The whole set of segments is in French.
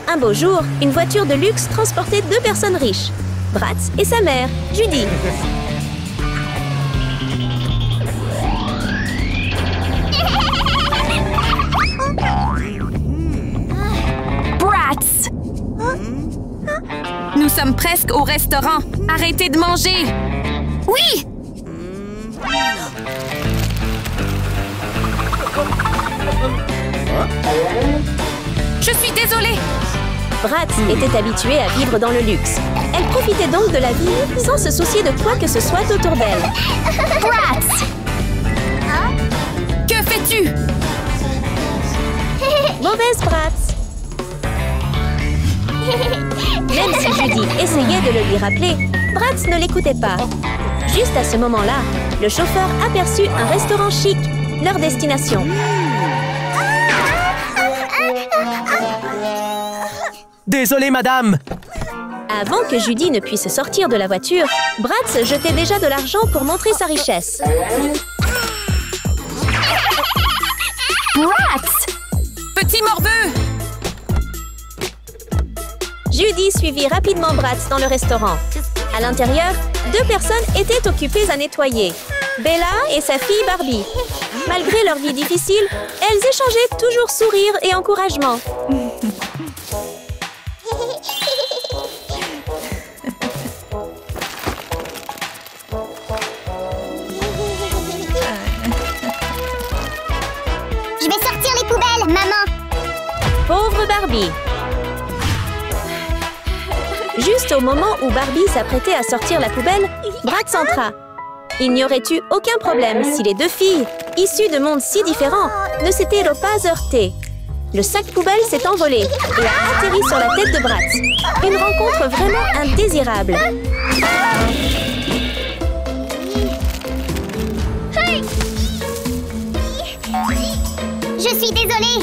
Un beau jour, une voiture de luxe transportait 2 personnes riches, Bratz et sa mère, Judy. Bratz! Nous sommes presque au restaurant. Arrêtez de manger! Oui! Je suis désolée! Bratz était habituée à vivre dans le luxe. Elle profitait donc de la vie sans se soucier de quoi que ce soit autour d'elle. Bratz! Que fais-tu? Mauvaise Bratz! Même si Judy essayait de le lui rappeler, Bratz ne l'écoutait pas. Juste à ce moment-là, le chauffeur aperçut un restaurant chic, leur destination. Désolé, madame! Avant que Judy ne puisse sortir de la voiture, Bratz jetait déjà de l'argent pour montrer sa richesse. Bratz! Petit morveux! Judy suivit rapidement Bratz dans le restaurant. À l'intérieur, 2 personnes étaient occupées à nettoyer. Bella et sa fille Barbie. Malgré leur vie difficile, elles échangeaient toujours sourire et encouragement. Je vais sortir les poubelles, maman! Pauvre Barbie! Juste au moment où Barbie s'apprêtait à sortir la poubelle, Bratz entra. Il n'y aurait eu aucun problème si les 2 filles, issues de mondes si différents, ne s'étaient pas heurtées. Le sac poubelle s'est envolé et a atterri sur la tête de Bratz. Une rencontre vraiment indésirable. Je suis désolée!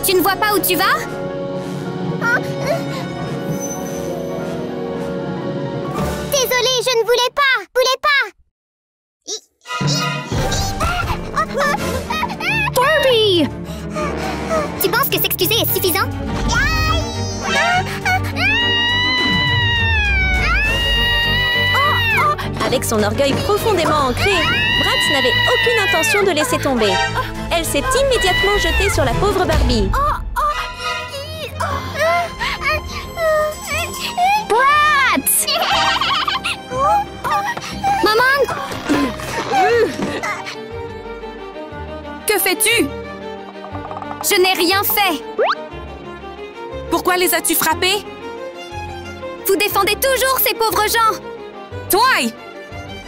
Tu ne vois pas où tu vas? Désolée, je ne voulais pas! Barbie! Tu penses que s'excuser est suffisant? Avec son orgueil profondément ancré, Bratz n'avait aucune intention de laisser tomber. Elle s'est immédiatement jetée sur la pauvre Barbie. Bratz! Maman! Que fais-tu? Je n'ai rien fait! Pourquoi les as-tu frappés? Vous défendez toujours ces pauvres gens! Toi!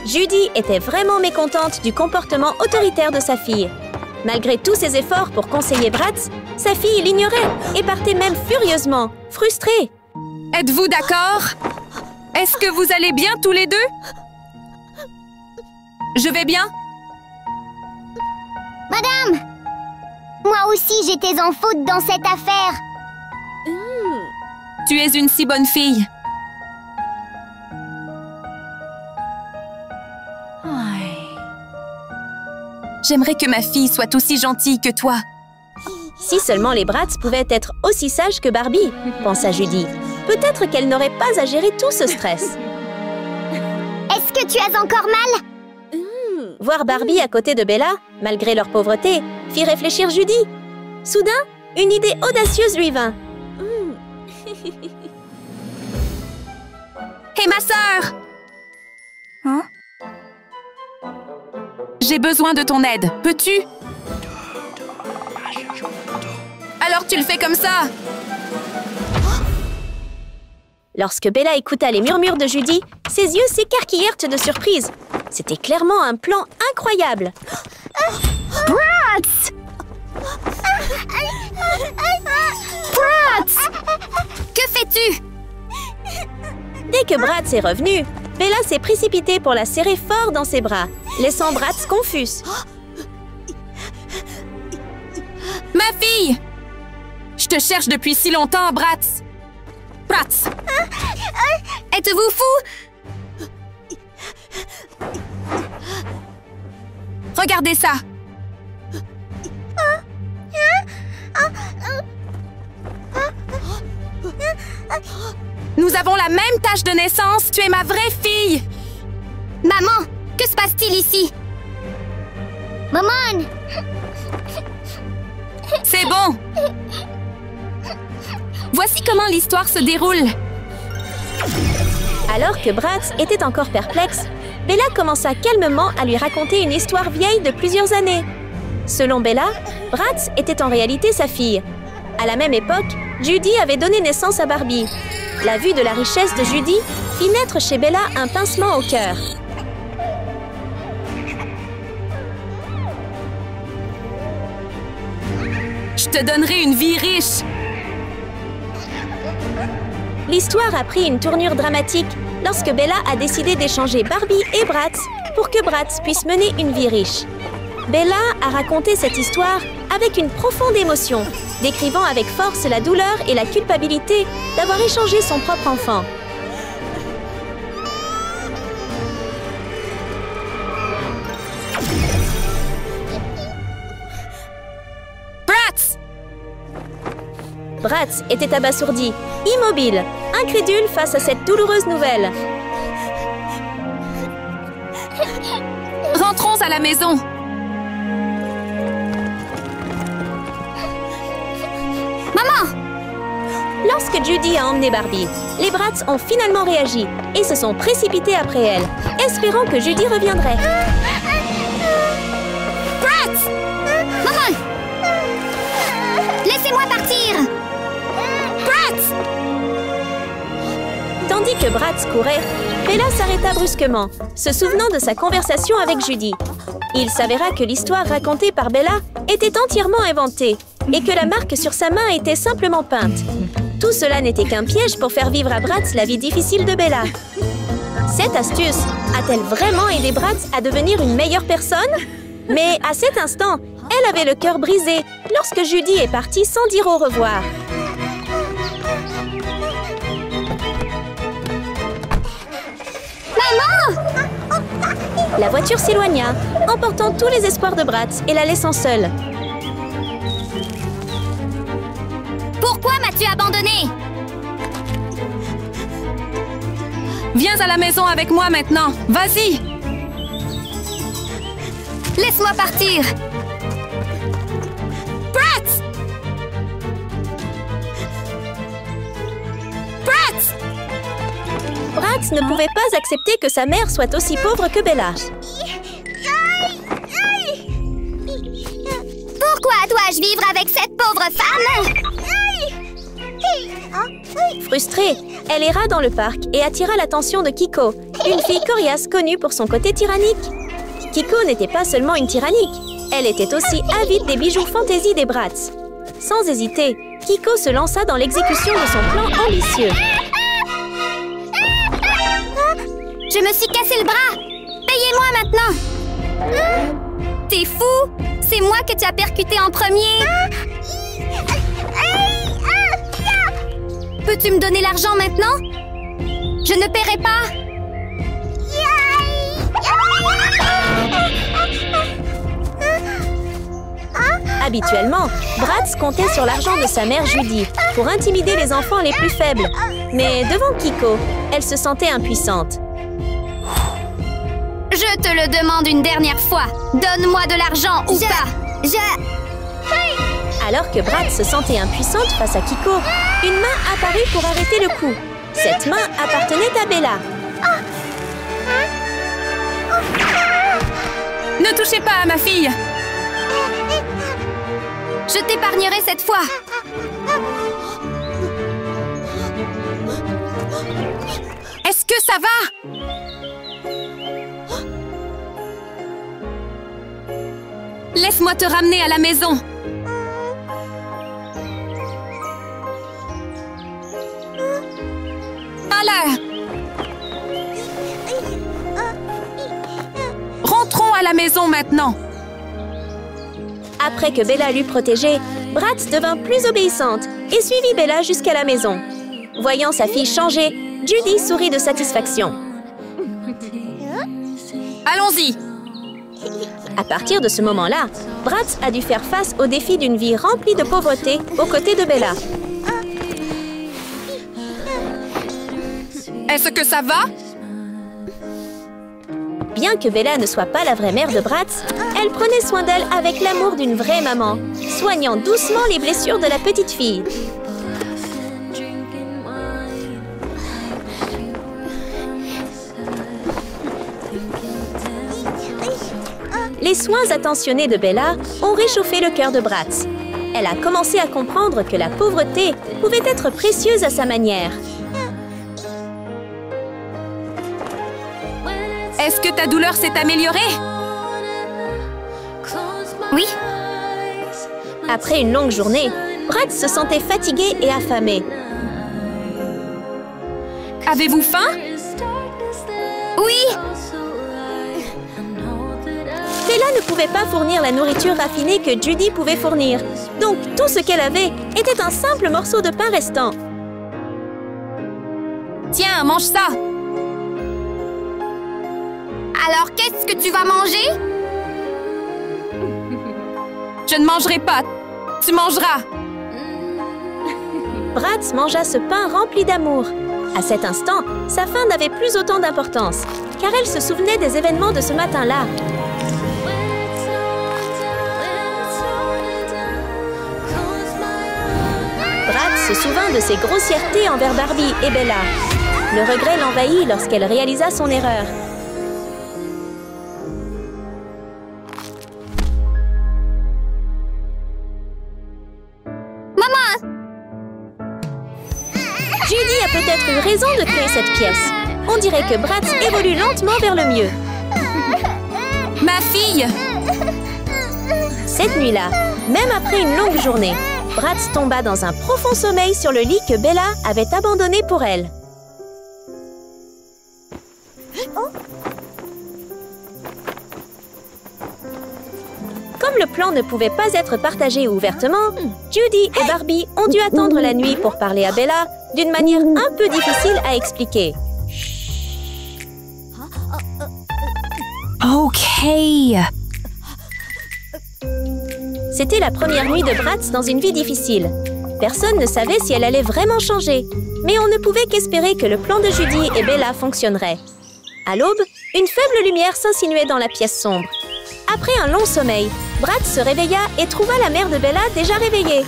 Judy était vraiment mécontente du comportement autoritaire de sa fille. Malgré tous ses efforts pour conseiller Bratz, sa fille l'ignorait et partait même furieusement, frustrée. Êtes-vous d'accord? Est-ce que vous allez bien tous les 2? Je vais bien? Madame! Moi aussi j'étais en faute dans cette affaire! Tu es une si bonne fille. J'aimerais que ma fille soit aussi gentille que toi. Si seulement les Bratz pouvaient être aussi sages que Barbie, pensa Judy. Peut-être qu'elle n'aurait pas à gérer tout ce stress. Est-ce que tu as encore mal? Voir Barbie à côté de Bella, malgré leur pauvreté, fit réfléchir Judy. Soudain, une idée audacieuse lui vint. Hé, ma sœur! Hein? J'ai besoin de ton aide. Peux-tu? Alors tu le fais comme ça? Lorsque Bella écouta les murmures de Judy, ses yeux s'écarquillèrent de surprise. C'était clairement un plan incroyable. Bratz! Bratz! Que fais-tu? Dès que Bratz est revenu, Bella s'est précipitée pour la serrer fort dans ses bras, laissant Bratz confus. Ma fille! Je te cherche depuis si longtemps, Bratz! Bratz! Êtes-vous fou? Regardez ça! Nous avons la même tâche de naissance. Tu es ma vraie fille! Maman, que se passe-t-il ici? Maman! C'est bon! Voici comment l'histoire se déroule. Alors que Bratz était encore perplexe, Bella commença calmement à lui raconter une histoire vieille de plusieurs années. Selon Bella, Bratz était en réalité sa fille. À la même époque, Judy avait donné naissance à Barbie. La vue de la richesse de Judy fit naître chez Bella un pincement au cœur. Je te donnerai une vie riche. L'histoire a pris une tournure dramatique lorsque Bella a décidé d'échanger Barbie et Bratz pour que Bratz puisse mener une vie riche. Bella a raconté cette histoire avec une profonde émotion, décrivant avec force la douleur et la culpabilité d'avoir échangé son propre enfant. Bratz! Bratz était abasourdi, immobile, incrédule face à cette douloureuse nouvelle. Rentrons à la maison. Maman! Lorsque Judy a emmené Barbie, les Bratz ont finalement réagi et se sont précipités après elle, espérant que Judy reviendrait. Bratz! Maman! Laissez-moi partir! Bratz! Tandis que Bratz courait, Bella s'arrêta brusquement, se souvenant de sa conversation avec Judy. Il s'avéra que l'histoire racontée par Bella était entièrement inventée et que la marque sur sa main était simplement peinte. Tout cela n'était qu'un piège pour faire vivre à Bratz la vie difficile de Bella. Cette astuce a-t-elle vraiment aidé Bratz à devenir une meilleure personne? Mais à cet instant, elle avait le cœur brisé lorsque Judy est partie sans dire au revoir. Maman! La voiture s'éloigna, emportant tous les espoirs de Bratz et la laissant seule. Pourquoi m'as-tu abandonnée? Viens à la maison avec moi maintenant. Vas-y! Laisse-moi partir! Bratz! Bratz! Bratz ne pouvait pas accepter que sa mère soit aussi pauvre que Bella. Pourquoi dois-je vivre avec cette pauvre femme? Frustrée, elle erra dans le parc et attira l'attention de Kiko, une fille coriace connue pour son côté tyrannique. Kiko n'était pas seulement une tyrannique, elle était aussi avide des bijoux fantaisie des Bratz. Sans hésiter, Kiko se lança dans l'exécution de son plan ambitieux. Je me suis cassé le bras! Payez-moi maintenant! T'es fou? C'est moi que tu as percuté en premier! Peux-tu me donner l'argent maintenant? Je ne paierai pas! Habituellement, Bratz comptait sur l'argent de sa mère Judy pour intimider les enfants les plus faibles. Mais devant Kiko, elle se sentait impuissante. Je te le demande une dernière fois. Donne-moi de l'argent ou pas. Alors que Bratz se sentait impuissante face à Kiko, une main apparut pour arrêter le coup. Cette main appartenait à Bella. Ne touchez pas à ma fille! Je t'épargnerai cette fois. Est-ce que ça va? Laisse-moi te ramener à la maison. Alors, rentrons à la maison maintenant. Après que Bella l'eut protégée, Bratz devint plus obéissante et suivit Bella jusqu'à la maison. Voyant sa fille changer, Judy sourit de satisfaction. Allons-y. À partir de ce moment-là, Bratz a dû faire face au défi d'une vie remplie de pauvreté aux côtés de Bella. Est-ce que ça va? Bien que Bella ne soit pas la vraie mère de Bratz, elle prenait soin d'elle avec l'amour d'une vraie maman, soignant doucement les blessures de la petite fille. Les soins attentionnés de Bella ont réchauffé le cœur de Bratz. Elle a commencé à comprendre que la pauvreté pouvait être précieuse à sa manière. Est-ce que ta douleur s'est améliorée? Oui, Après une longue journée, Bratz se sentait fatiguée et affamée. Avez-vous faim? oui, Bella ne pouvait pas fournir la nourriture raffinée que Judy pouvait fournir. Donc, tout ce qu'elle avait était un simple morceau de pain restant. Tiens, mange ça! alors qu'est-ce que tu vas manger? Je ne mangerai pas. Tu mangeras. Bratz mangea ce pain rempli d'amour. À cet instant, sa faim n'avait plus autant d'importance, car elle se souvenait des événements de ce matin-là. Bratz se souvint de ses grossièretés envers Barbie et Bella. Le regret l'envahit lorsqu'elle réalisa son erreur. Judy a peut-être eu raison de créer cette pièce. On dirait que Bratz évolue lentement vers le mieux. Ma fille! Cette nuit-là, même après une longue journée, Bratz tomba dans un profond sommeil sur le lit que Bella avait abandonné pour elle. Comme le plan ne pouvait pas être partagé ouvertement, Judy et Barbie ont dû attendre la nuit pour parler à Bella d'une manière un peu difficile à expliquer. OK. C'était la première nuit de Bratz dans une vie difficile. Personne ne savait si elle allait vraiment changer, mais on ne pouvait qu'espérer que le plan de Judy et Bella fonctionnerait. À l'aube, une faible lumière s'insinuait dans la pièce sombre. Après un long sommeil, Bratz se réveilla et trouva la mère de Bella déjà réveillée.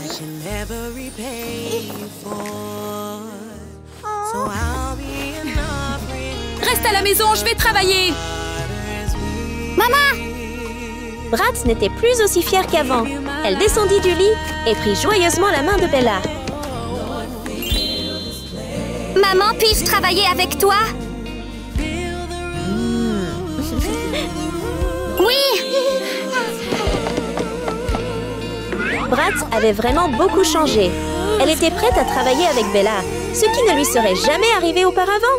Reste à la maison, je vais travailler. Maman! Bratz n'était plus aussi fière qu'avant. Elle descendit du lit et prit joyeusement la main de Bella. Maman, puis-je travailler avec toi? Oui! Bratz avait vraiment beaucoup changé. Elle était prête à travailler avec Bella, ce qui ne lui serait jamais arrivé auparavant.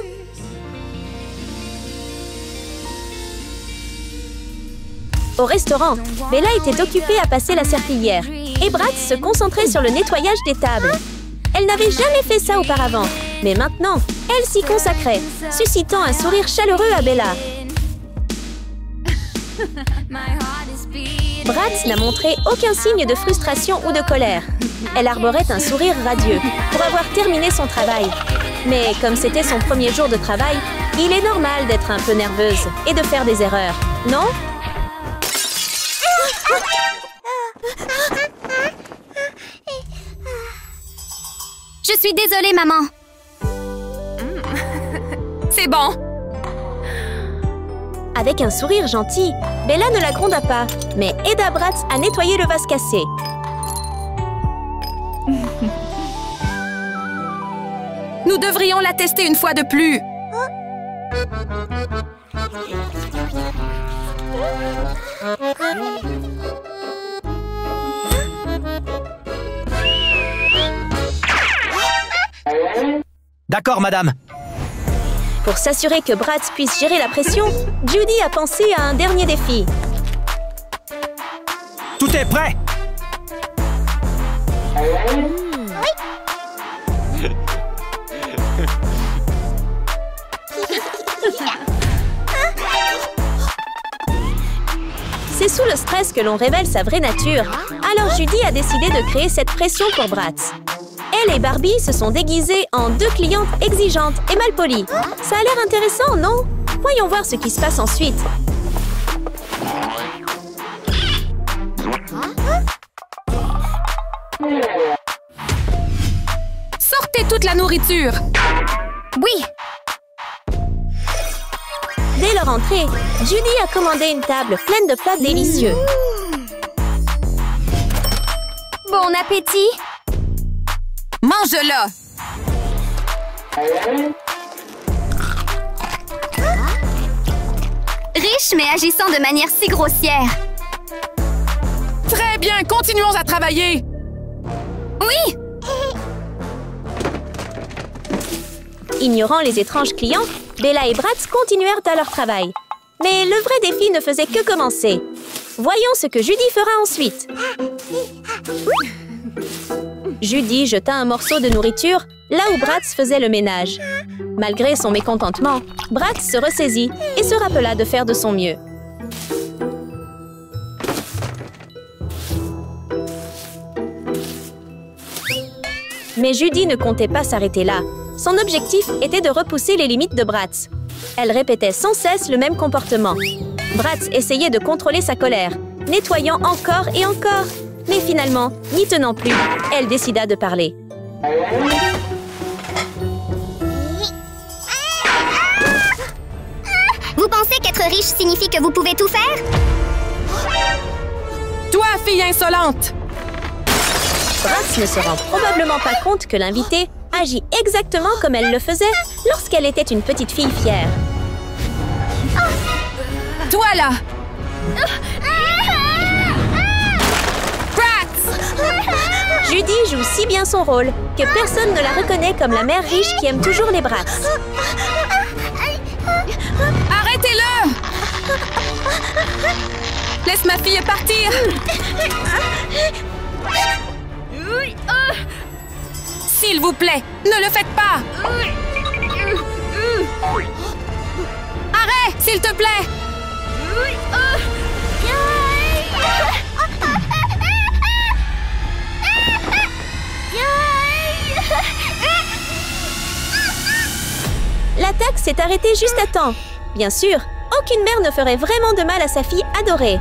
Au restaurant, Bella était occupée à passer la serpillière et Bratz se concentrait sur le nettoyage des tables. Elle n'avait jamais fait ça auparavant, mais maintenant, elle s'y consacrait, suscitant un sourire chaleureux à Bella. Bratz n'a montré aucun signe de frustration ou de colère. Elle arborait un sourire radieux pour avoir terminé son travail. Mais comme c'était son premier jour de travail, il est normal d'être un peu nerveuse et de faire des erreurs, non? Je suis désolée, maman. C'est bon. Avec un sourire gentil, Bella ne la gronda pas, mais aida Bratz à nettoyer le vase cassé. Nous devrions la tester une fois de plus. D'accord, madame. Pour s'assurer que Bratz puisse gérer la pression, Judy a pensé à un dernier défi. Tout est prêt. C'est sous le stress que l'on révèle sa vraie nature. Alors Judy a décidé de créer cette pression pour Bratz. Elle et Barbie se sont déguisées en deux clientes exigeantes et malpolies. Ça a l'air intéressant, non? Voyons voir ce qui se passe ensuite. Sortez toute la nourriture! Oui! Dès leur entrée, Judy a commandé une table pleine de plats délicieux. Bon appétit! Mange-le! Riche mais agissant de manière si grossière. Très bien, continuons à travailler! Oui! Ignorant les étranges clients, Bella et Bratz continuèrent à leur travail. Mais le vrai défi ne faisait que commencer. Voyons ce que Judy fera ensuite. Judy jeta un morceau de nourriture là où Bratz faisait le ménage. Malgré son mécontentement, Bratz se ressaisit et se rappela de faire de son mieux. Mais Judy ne comptait pas s'arrêter là. Son objectif était de repousser les limites de Bratz. Elle répétait sans cesse le même comportement. Bratz essayait de contrôler sa colère, nettoyant encore et encore. Mais finalement, n'y tenant plus, elle décida de parler. Vous pensez qu'être riche signifie que vous pouvez tout faire? Toi, fille insolente! Bratz ne se rend probablement pas compte que l'invitée agit exactement comme elle le faisait lorsqu'elle était une petite fille fière. Toi, là! Bratz! Judy joue si bien son rôle que personne ne la reconnaît comme la mère riche qui aime toujours les Bratz. Arrêtez-le! Laisse ma fille partir! S'il vous plaît, ne le faites pas! Arrête, s'il te plaît! L'attaque s'est arrêtée juste à temps. Bien sûr, aucune mère ne ferait vraiment de mal à sa fille adorée.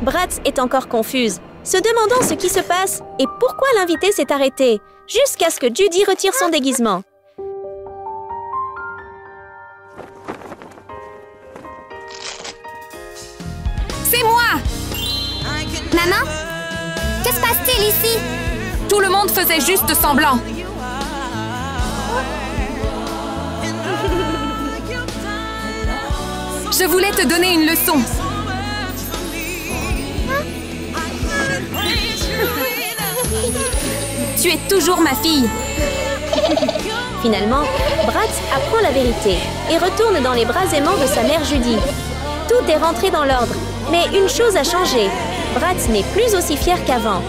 Bratz est encore confuse, se demandant ce qui se passe et pourquoi l'invité s'est arrêté, jusqu'à ce que Judy retire son déguisement. C'est moi! Maman? Que se passe-t-il ici? Tout le monde faisait juste semblant. Je voulais te donner une leçon. Tu es toujours ma fille. Finalement, Bratz apprend la vérité et retourne dans les bras aimants de sa mère Judy. Tout est rentré dans l'ordre, mais une chose a changé. Bratz n'est plus aussi fier qu'avant.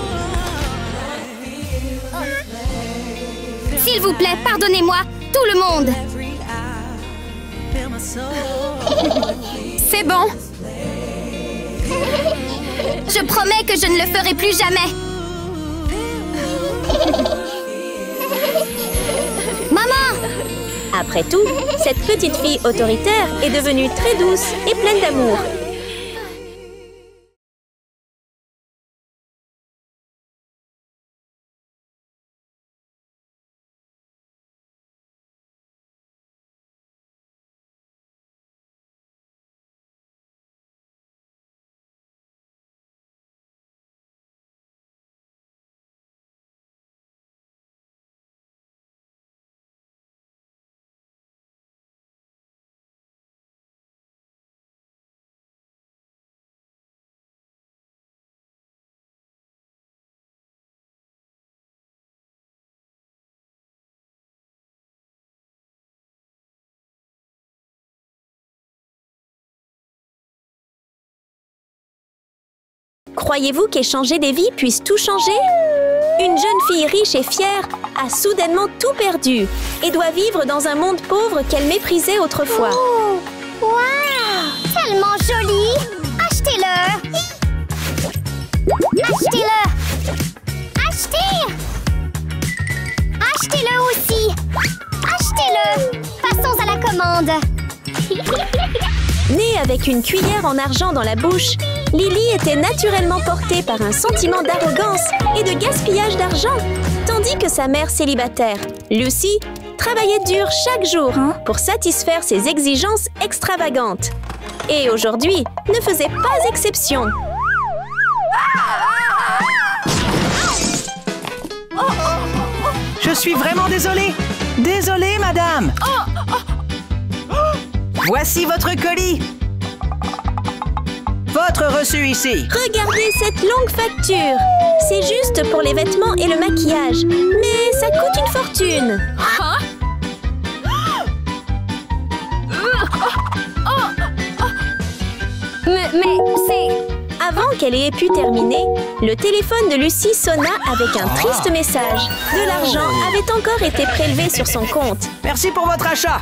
S'il vous plaît, pardonnez-moi, tout le monde! C'est bon. Je promets que je ne le ferai plus jamais! Maman! Après tout, cette petite fille autoritaire est devenue très douce et pleine d'amour. Croyez-vous qu'échanger des vies puisse tout changer? Une jeune fille riche et fière a soudainement tout perdu et doit vivre dans un monde pauvre qu'elle méprisait autrefois. Oh! Wow! Tellement joli! Achetez-le! avec une cuillère en argent dans la bouche, Lily était naturellement portée par un sentiment d'arrogance et de gaspillage d'argent, tandis que sa mère célibataire, Lucy, travaillait dur chaque jour pour satisfaire ses exigences extravagantes. Et aujourd'hui ne faisait pas exception. Je suis vraiment désolée. Désolée, madame. Voici votre colis. Votre reçu ici. Regardez cette longue facture. C'est juste pour les vêtements et le maquillage. Mais ça coûte une fortune. Mais c'est... Avant qu'elle ait pu terminer, le téléphone de Lucy sonna avec un triste message. De l'argent avait encore été prélevé sur son compte. Merci pour votre achat.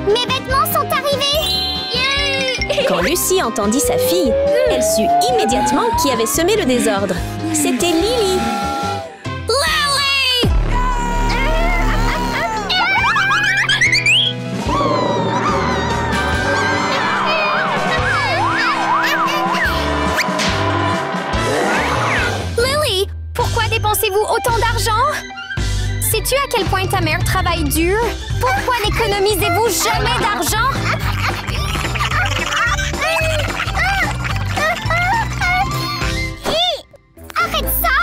Mes vêtements sont arrivés! Quand Lucy entendit sa fille, elle sut immédiatement qui avait semé le désordre. C'était Lily. Lily, pourquoi dépensez-vous autant d'argent? Sais-tu à quel point ta mère travaille dur? Pourquoi n'économisez-vous jamais d'argent? Arrête ça!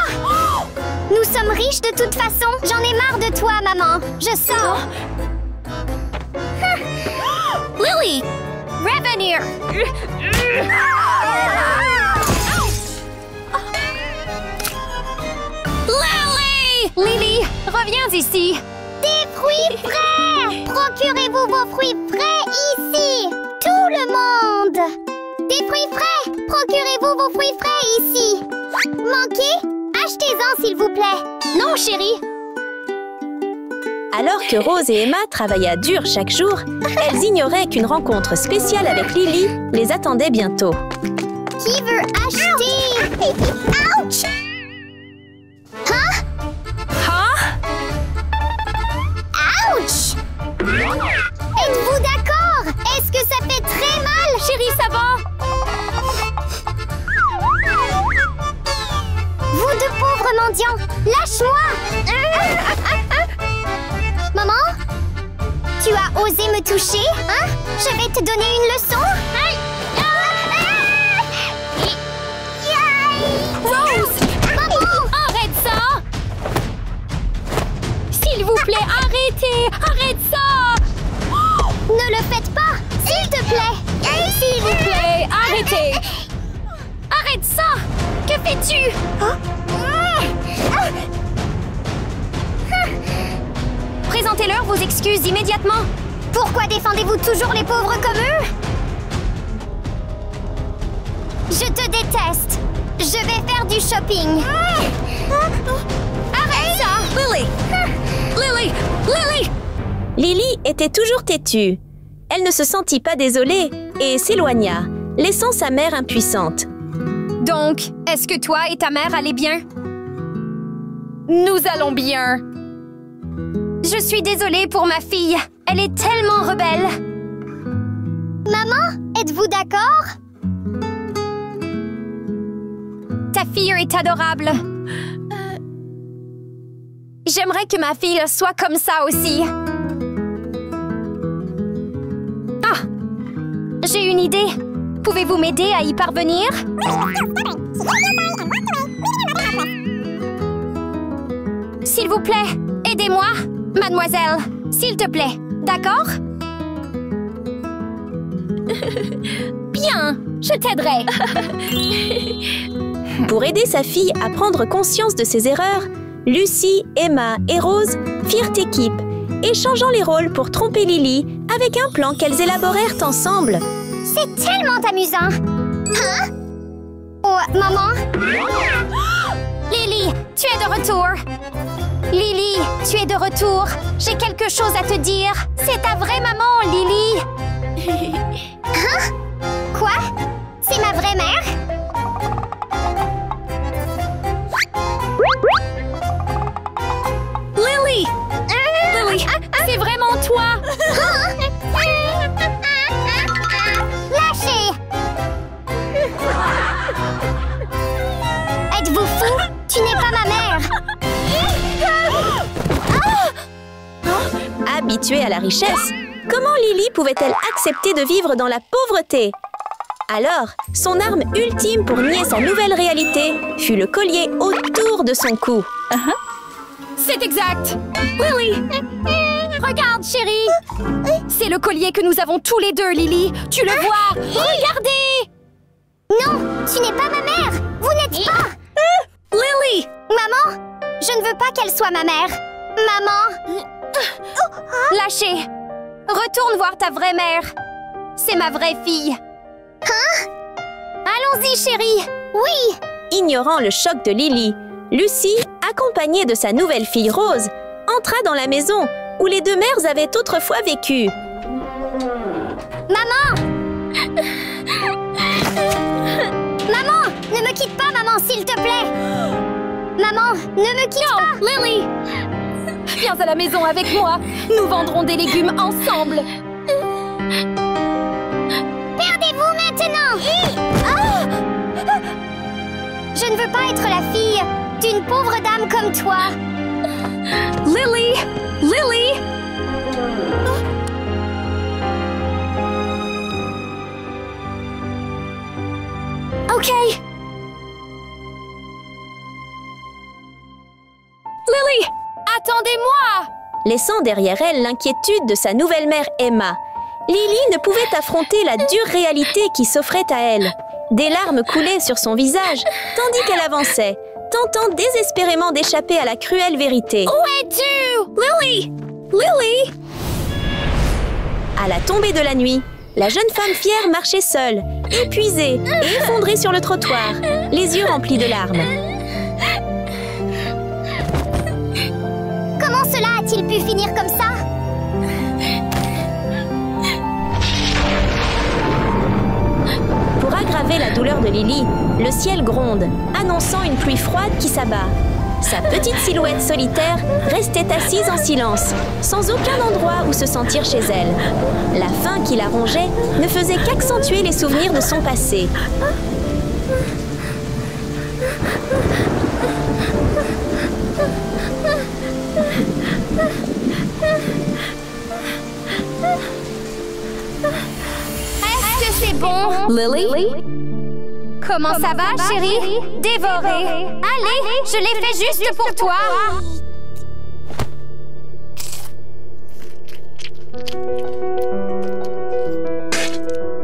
Nous sommes riches de toute façon. J'en ai marre de toi, maman. Je sors. Lily! Revenir! Lily, reviens ici. Des fruits frais! Procurez-vous vos fruits frais ici! Tout le monde! Des fruits frais! Procurez-vous vos fruits frais ici! Manquez? Achetez-en, s'il vous plaît! Non, chérie! Alors que Rose et Emma travaillaient dur chaque jour, elles ignoraient qu'une rencontre spéciale avec Lily les attendait bientôt. Qui veut acheter? Ouch! Ouch! Êtes-vous d'accord? Est-ce que ça fait très mal? Chérie, ça va? Vous deux pauvres mendiants, lâche-moi! Maman? Tu as osé me toucher, hein? Je vais te donner une leçon. Rose! Maman! Arrête ça! S'il vous plaît, arrêtez! Arrête ça! Ne le faites pas! S'il te plaît! S'il vous plaît, arrêtez! Arrête ça! Que fais-tu? Présentez-leur vos excuses immédiatement! Pourquoi défendez-vous toujours les pauvres comme eux? Je te déteste! Je vais faire du shopping! Arrête ça! Lily! Lily! Lily! Lily était toujours têtue. Elle ne se sentit pas désolée et s'éloigna, laissant sa mère impuissante. Donc, est-ce que toi et ta mère allez bien? Nous allons bien. Je suis désolée pour ma fille. Elle est tellement rebelle. Maman, êtes-vous d'accord? Ta fille est adorable. J'aimerais que ma fille soit comme ça aussi. Ah! J'ai une idée. Pouvez-vous m'aider à y parvenir? S'il vous plaît, aidez-moi, mademoiselle. S'il te plaît, d'accord? Bien, je t'aiderai. Pour aider sa fille à prendre conscience de ses erreurs, Lucy, Emma et Rose firent équipe, échangeant les rôles pour tromper Lily avec un plan qu'elles élaborèrent ensemble. C'est tellement amusant. Hein? Oh, maman? Lily, tu es de retour. Lily, tu es de retour. J'ai quelque chose à te dire. C'est ta vraie maman, Lily. Hein? Quoi? C'est ma vraie mère? Lily! Lily! habituée à la richesse, comment Lily pouvait-elle accepter de vivre dans la pauvreté? Alors, son arme ultime pour nier sa nouvelle réalité fut le collier autour de son cou. C'est exact! Lily! Regarde, chérie! C'est le collier que nous avons tous les deux, Lily! Tu le vois! Regardez! Non, tu n'es pas ma mère! Vous n'êtes pas! Lily! Maman, je ne veux pas qu'elle soit ma mère. Maman! Lâchez! Retourne voir ta vraie mère! C'est ma vraie fille! Allons-y, chérie! Oui! Ignorant le choc de Lily, Lucy, accompagnée de sa nouvelle fille Rose, entra dans la maison où les deux mères avaient autrefois vécu. Maman! Maman! Ne me quitte pas, maman, s'il te plaît! Maman, ne me quitte pas! Lily! Viens à la maison avec moi! Nous vendrons des légumes ensemble! Perdez-vous maintenant! Je ne veux pas être la fille d'une pauvre dame comme toi! Lily! Lily! Ok! Lily! Attendez-moi! Laissant derrière elle l'inquiétude de sa nouvelle mère Emma, Lily ne pouvait affronter la dure réalité qui s'offrait à elle. Des larmes coulaient sur son visage, tandis qu'elle avançait, tentant désespérément d'échapper à la cruelle vérité. Où es-tu? Lily! Lily! À la tombée de la nuit, la jeune femme fière marchait seule, épuisée et effondrée sur le trottoir, les yeux remplis de larmes. Comment cela a-t-il pu finir comme ça? Pour aggraver la douleur de Lily, le ciel gronde, annonçant une pluie froide qui s'abat. Sa petite silhouette solitaire restait assise en silence, sans aucun endroit où se sentir chez elle. La faim qui la rongeait ne faisait qu'accentuer les souvenirs de son passé. Est-ce que c'est bon? Lily? Comment ça va, chérie? Dévoré! Allez, je l'ai fait juste pour toi!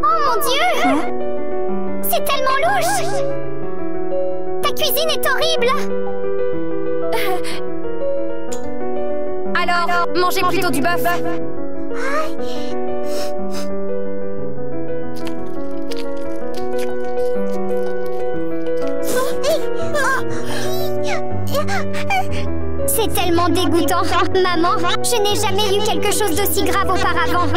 Oh mon Dieu! C'est tellement louche! Ta cuisine est horrible! Alors, mangez plutôt du bœuf! C'est tellement dégoûtant. Maman, je n'ai jamais eu quelque chose d'aussi grave auparavant.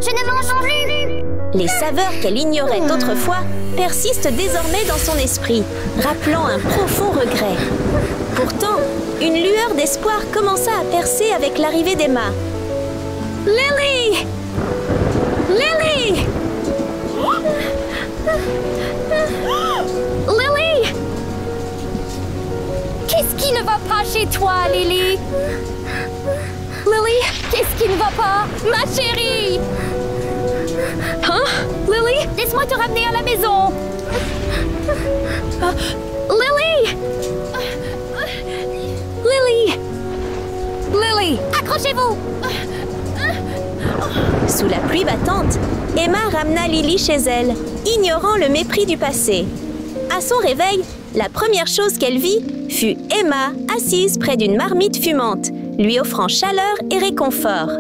Je ne mange plus. Les saveurs qu'elle ignorait autrefois persistent désormais dans son esprit, rappelant un profond regret. Pourtant, une lueur d'espoir commença à percer avec l'arrivée d'Emma. Lily! Lily! Lily! Qu'est-ce qui ne va pas chez toi, Lily? Lily, qu'est-ce qui ne va pas? Ma chérie! Hein? Lily, laisse-moi te ramener à la maison! Lily! Lily! Lily! Accrochez-vous! Sous la pluie battante, Emma ramena Lily chez elle, ignorant le mépris du passé. À son réveil, la première chose qu'elle vit fut Emma assise près d'une marmite fumante, lui offrant chaleur et réconfort.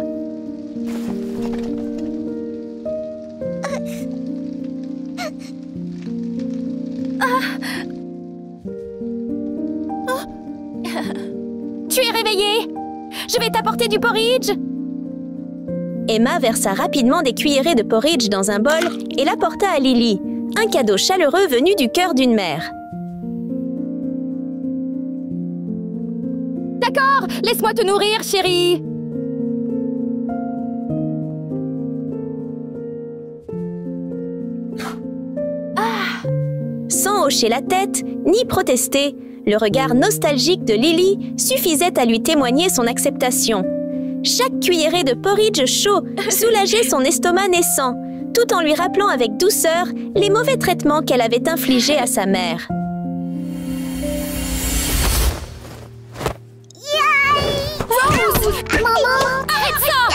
Tu es réveillée? Je vais t'apporter du porridge! Emma versa rapidement des cuillerées de porridge dans un bol et l'apporta à Lily, un cadeau chaleureux venu du cœur d'une mère. D'accord, laisse-moi te nourrir, chérie! Sans hocher la tête, ni protester, Le regard nostalgique de Lily suffisait à lui témoigner son acceptation. Chaque cuillerée de porridge chaud soulageait son estomac naissant, tout en lui rappelant avec douceur les mauvais traitements qu'elle avait infligés à sa mère. Maman! Arrête ça!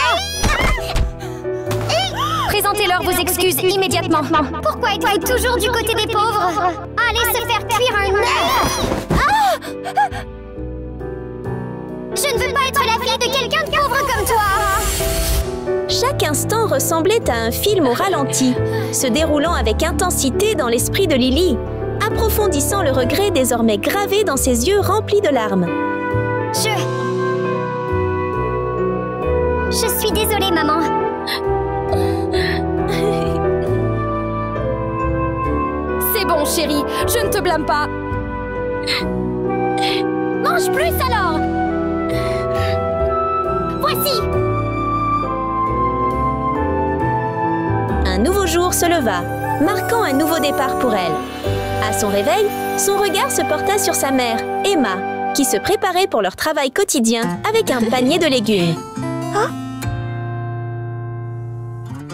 Présentez-leur vos excuses immédiatement. Pourquoi êtes-vous toujours du côté des pauvres? Allez se faire cuire un œuf! Je ne veux pas être la fille de quelqu'un de pauvre comme toi! Chaque instant ressemblait à un film au ralenti, se déroulant avec intensité dans l'esprit de Lily, approfondissant le regret désormais gravé dans ses yeux remplis de larmes. Je suis désolée, maman. C'est bon, chérie, je ne te blâme pas. Mange plus alors. Voici! Un nouveau jour se leva, marquant un nouveau départ pour elle. À son réveil, son regard se porta sur sa mère, Emma, qui se préparait pour leur travail quotidien avec un panier de légumes.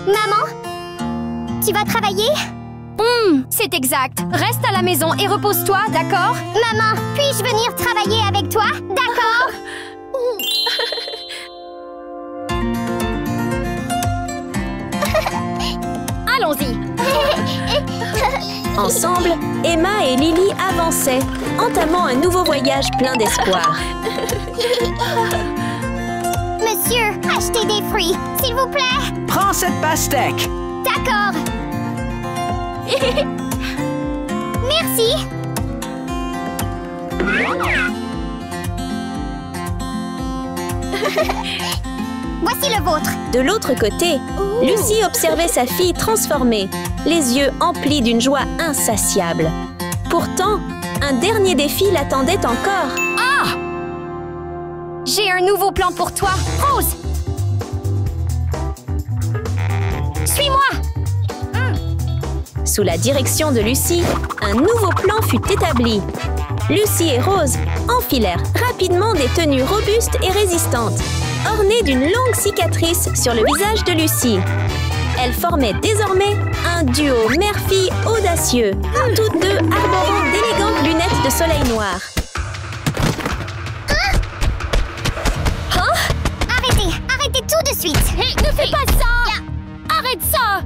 Maman? Tu vas travailler? C'est exact. Reste à la maison et repose-toi, d'accord? Maman, puis-je venir travailler avec toi? D'accord? Allons-y. Ensemble, Emma et Lily avançaient, entamant un nouveau voyage plein d'espoir. Monsieur, achetez des fruits, s'il vous plaît. Prends cette pastèque. D'accord. Merci. Voici le vôtre. De l'autre côté, Lucie observait sa fille transformée, les yeux emplis d'une joie insatiable. Pourtant, un dernier défi l'attendait encore. J'ai un nouveau plan pour toi, Rose. Suis-moi. Sous la direction de Lucie, un nouveau plan fut établi. Lucie et Rose enfilèrent rapidement des tenues robustes et résistantes, ornées d'une longue cicatrice sur le visage de Lucie. Elles formaient désormais un duo mère-fille audacieux, toutes deux arborant d'élégantes lunettes de soleil noir. Arrêtez tout de suite. Hey, ne fais pas ça. Arrête ça.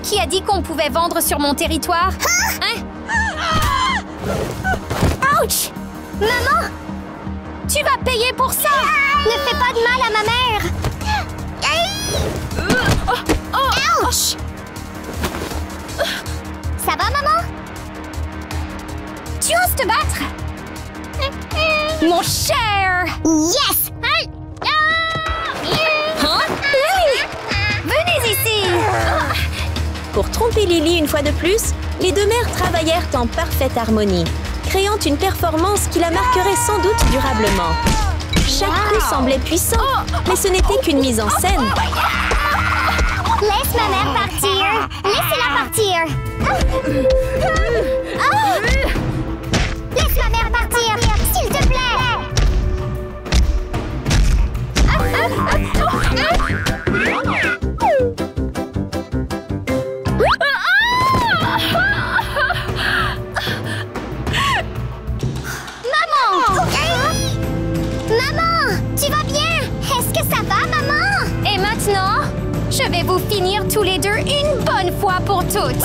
Qui a dit qu'on pouvait vendre sur mon territoire? Hein? Ouch! Maman, Tu vas payer pour ça! ne fais pas de mal à ma mère. Ouch! Ça va, maman? Tu oses te battre? Mon cher! Yes! Hein? Venez ici! Pour tromper Lily une fois de plus, les deux mères travaillèrent en parfaite harmonie, créant une performance qui la marquerait sans doute durablement. Chaque coup semblait puissant, mais ce n'était qu'une mise en scène. Laisse ma mère partir. Laissez-la partir. Laisse ma mère partir, s'il te plaît. Maman, tu vas bien? Est-ce que ça va, maman? Et maintenant, je vais vous finir tous les deux une bonne fois pour toutes.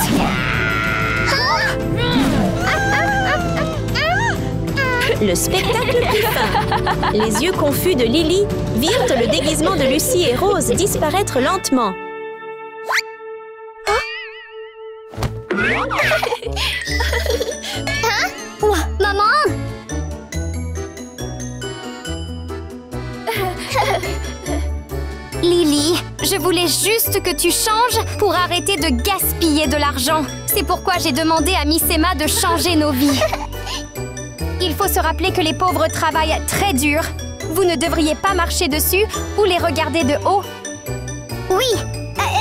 Le spectacle prit fin. Les yeux confus de Lily virent le déguisement de Lucie et Rose disparaître lentement. Maman? Lily, je voulais juste que tu changes pour arrêter de gaspiller de l'argent. C'est pourquoi j'ai demandé à Miss Emma de changer nos vies. Il faut se rappeler que les pauvres travaillent très dur. Vous ne devriez pas marcher dessus ou les regarder de haut. Oui,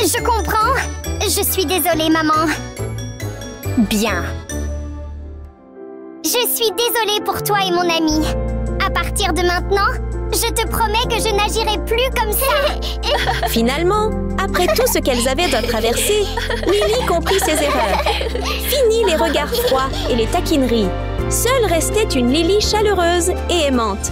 Je comprends. Je suis désolée, maman. Bien. Je suis désolée pour toi et mon ami. À partir de maintenant, je te promets que je n'agirai plus comme ça. Finalement, après tout ce qu'elles avaient à traverser, Lily comprit ses erreurs. Fini les regards froids et les taquineries. Seule restait une Lily chaleureuse et aimante.